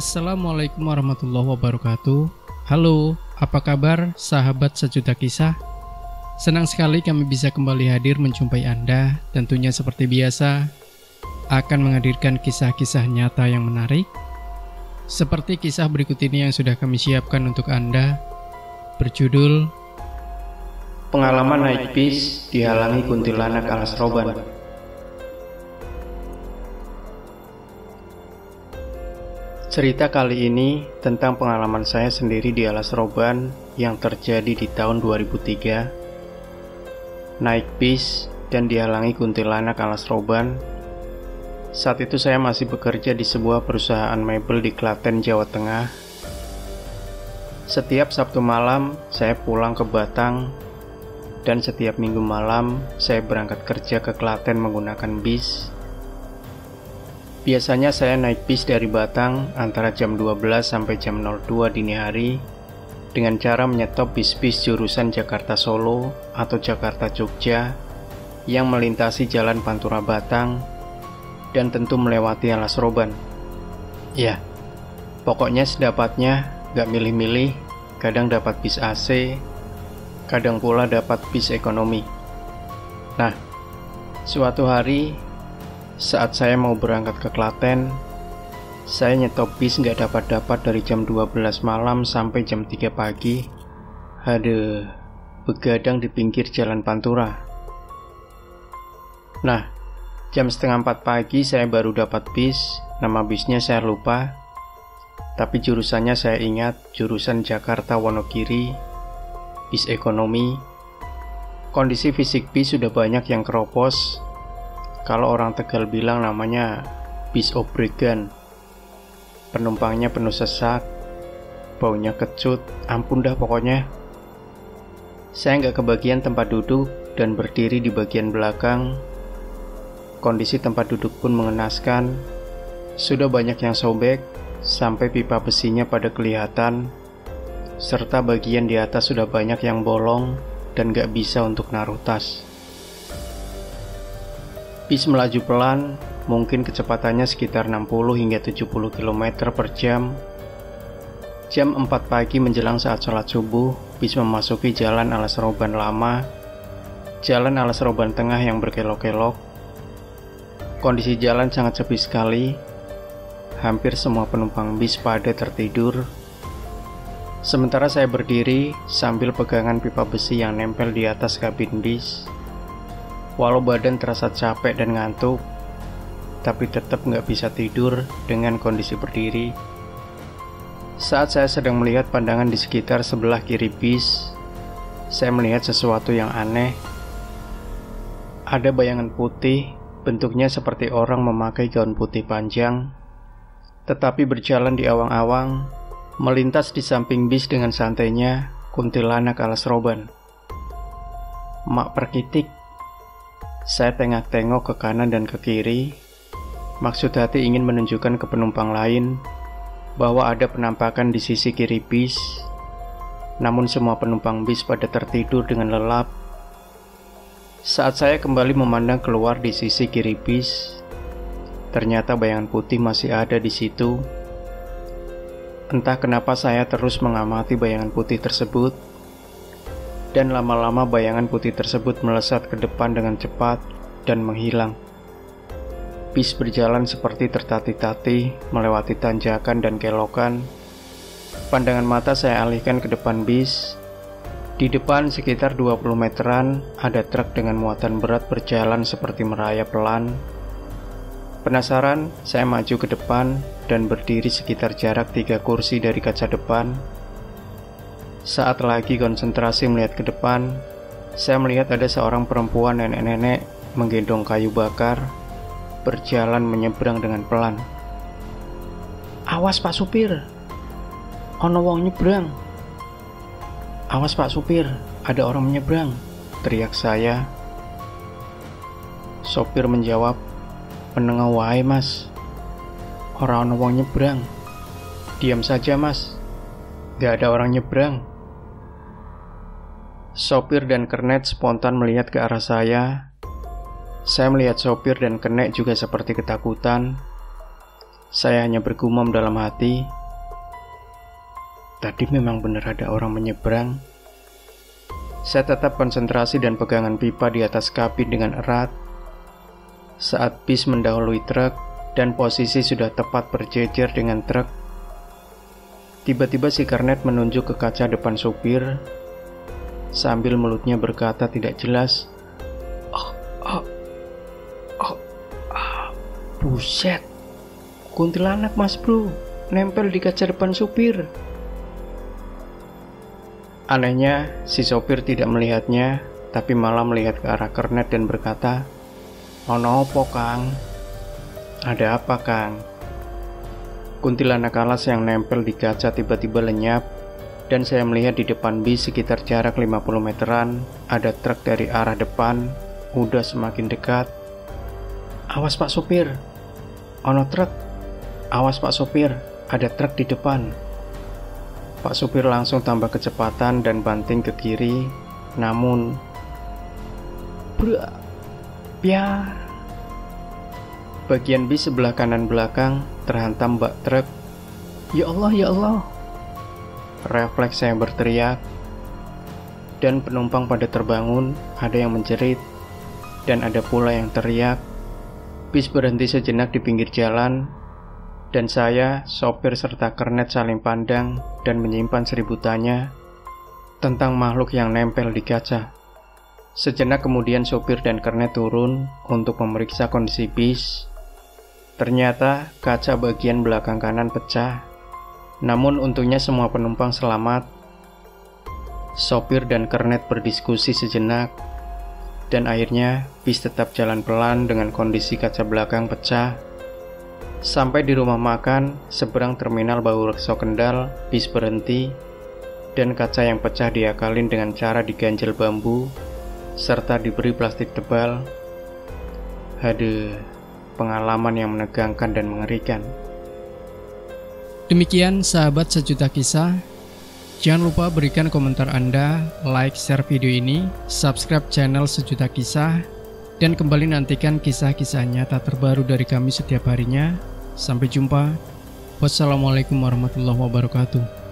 Assalamualaikum warahmatullahi wabarakatuh. Halo, apa kabar sahabat sejuta kisah? Senang sekali kami bisa kembali hadir menjumpai Anda. Tentunya seperti biasa akan menghadirkan kisah-kisah nyata yang menarik, seperti kisah berikut ini yang sudah kami siapkan untuk Anda, berjudul Pengalaman naik bis dihalangi kuntilanak alas roban. Cerita kali ini tentang pengalaman saya sendiri di alas roban yang terjadi di tahun 2003. Naik bis dan dihalangi kuntilanak alas roban. Saat itu saya masih bekerja di sebuah perusahaan mebel di Klaten, Jawa Tengah. Setiap Sabtu malam saya pulang ke Batang, dan setiap Minggu malam saya berangkat kerja ke Klaten menggunakan bis. Biasanya saya naik bis dari Batang antara jam 12 sampai jam 02 dini hari dengan cara menyetop bis-bis jurusan Jakarta Solo atau Jakarta Jogja yang melintasi jalan Pantura Batang dan tentu melewati alas roban. Ya, pokoknya sedapatnya, gak milih-milih, kadang dapat bis AC, kadang pula dapat bis ekonomi. Nah, suatu hari saat saya mau berangkat ke Klaten, saya nyetop bis nggak dapat dari jam 12 malam sampai jam 3 pagi. Aduh, begadang di pinggir jalan Pantura. Nah, jam setengah 4 pagi saya baru dapat bis. Nama bisnya saya lupa, tapi jurusannya saya ingat, jurusan Jakarta Wonogiri, bis ekonomi. Kondisi fisik bis sudah banyak yang keropos. Kalau orang Tegal bilang namanya bis obregan. Penumpangnya penuh sesak, baunya kecut, ampun dah pokoknya. Saya nggak kebagian tempat duduk dan berdiri di bagian belakang. Kondisi tempat duduk pun mengenaskan. Sudah banyak yang sobek, sampai pipa besinya pada kelihatan, serta bagian di atas sudah banyak yang bolong dan nggak bisa untuk naruh tas. Bis melaju pelan, mungkin kecepatannya sekitar 60 hingga 70 km per jam. Jam 4 pagi menjelang saat sholat subuh, bis memasuki jalan alas roban lama, jalan alas roban tengah yang berkelok-kelok. Kondisi jalan sangat sepi sekali, hampir semua penumpang bis pada tertidur. Sementara saya berdiri sambil pegangan pipa besi yang nempel di atas kabin bis. Walau badan terasa capek dan ngantuk, tapi tetap nggak bisa tidur dengan kondisi berdiri. Saat saya sedang melihat pandangan di sekitar sebelah kiri bis, saya melihat sesuatu yang aneh. Ada bayangan putih, bentuknya seperti orang memakai gaun putih panjang, tetapi berjalan di awang-awang, melintas di samping bis dengan santainya kuntilanak alas roban. Mak perkitik. Saya tengok-tengok ke kanan dan ke kiri. Maksud hati ingin menunjukkan ke penumpang lain bahwa ada penampakan di sisi kiri bis. Namun semua penumpang bis pada tertidur dengan lelap. Saat saya kembali memandang keluar di sisi kiri bis, ternyata bayangan putih masih ada di situ. Entah kenapa saya terus mengamati bayangan putih tersebut, dan lama-lama bayangan putih tersebut melesat ke depan dengan cepat dan menghilang. Bis berjalan seperti tertatih-tatih melewati tanjakan dan kelokan. Pandangan mata saya alihkan ke depan bis. Di depan sekitar 20 meteran ada truk dengan muatan berat berjalan seperti merayap pelan. Penasaran, saya maju ke depan dan berdiri sekitar jarak 3 kursi dari kaca depan. Saat lagi konsentrasi melihat ke depan, saya melihat ada seorang perempuan nenek-nenek menggendong kayu bakar, berjalan menyeberang dengan pelan. "Awas Pak Supir, ono wong nyebrang." "Awas Pak Supir, ada orang menyeberang," teriak saya. Sopir menjawab, "Menengah wae Mas, ora ono wong nyebrang." "Diam saja Mas, gak ada orang nyebrang." Sopir dan kernet spontan melihat ke arah saya. Saya melihat sopir dan kernet juga seperti ketakutan. Saya hanya bergumam dalam hati, tadi memang benar ada orang menyeberang. Saya tetap konsentrasi dan pegangan pipa di atas kabin dengan erat. Saat bis mendahului truk dan posisi sudah tepat berjejer dengan truk, tiba-tiba si kernet menunjuk ke kaca depan supir sambil mulutnya berkata tidak jelas, buset, kuntilanak mas bro, nempel di kaca depan supir. Anehnya, si sopir tidak melihatnya, tapi malah melihat ke arah kernet dan berkata, "Ono opo Kang?" "Ada apa Kang?" Kuntilanak alas yang nempel di kaca tiba-tiba lenyap, dan saya melihat di depan bis sekitar jarak 50 meteran, ada truk dari arah depan, udah semakin dekat. "Awas Pak Sopir, ono truk, awas Pak Sopir, ada truk di depan." Pak Sopir langsung tambah kecepatan dan banting ke kiri, namun bagian bis sebelah kanan belakang terhantam bak truk. Ya Allah, ya Allah. Refleks saya berteriak, dan penumpang pada terbangun, ada yang menjerit, dan ada pula yang teriak. Bis berhenti sejenak di pinggir jalan, dan saya, sopir serta kernet saling pandang dan menyimpan seribu tanya tentang makhluk yang nempel di kaca. Sejenak kemudian sopir dan kernet turun untuk memeriksa kondisi bis. Ternyata kaca bagian belakang kanan pecah, namun untungnya semua penumpang selamat. Sopir dan kernet berdiskusi sejenak, dan akhirnya bis tetap jalan pelan dengan kondisi kaca belakang pecah. Sampai di rumah makan seberang terminal Baurekso Kendal, bis berhenti, dan kaca yang pecah diakalin dengan cara diganjel bambu serta diberi plastik tebal. Haduh, pengalaman yang menegangkan dan mengerikan. Demikian sahabat sejuta kisah. Jangan lupa berikan komentar Anda, like, share video ini, subscribe channel Sejuta Kisah, dan kembali nantikan kisah-kisah nyata terbaru dari kami setiap harinya. Sampai jumpa. Wassalamualaikum warahmatullahi wabarakatuh.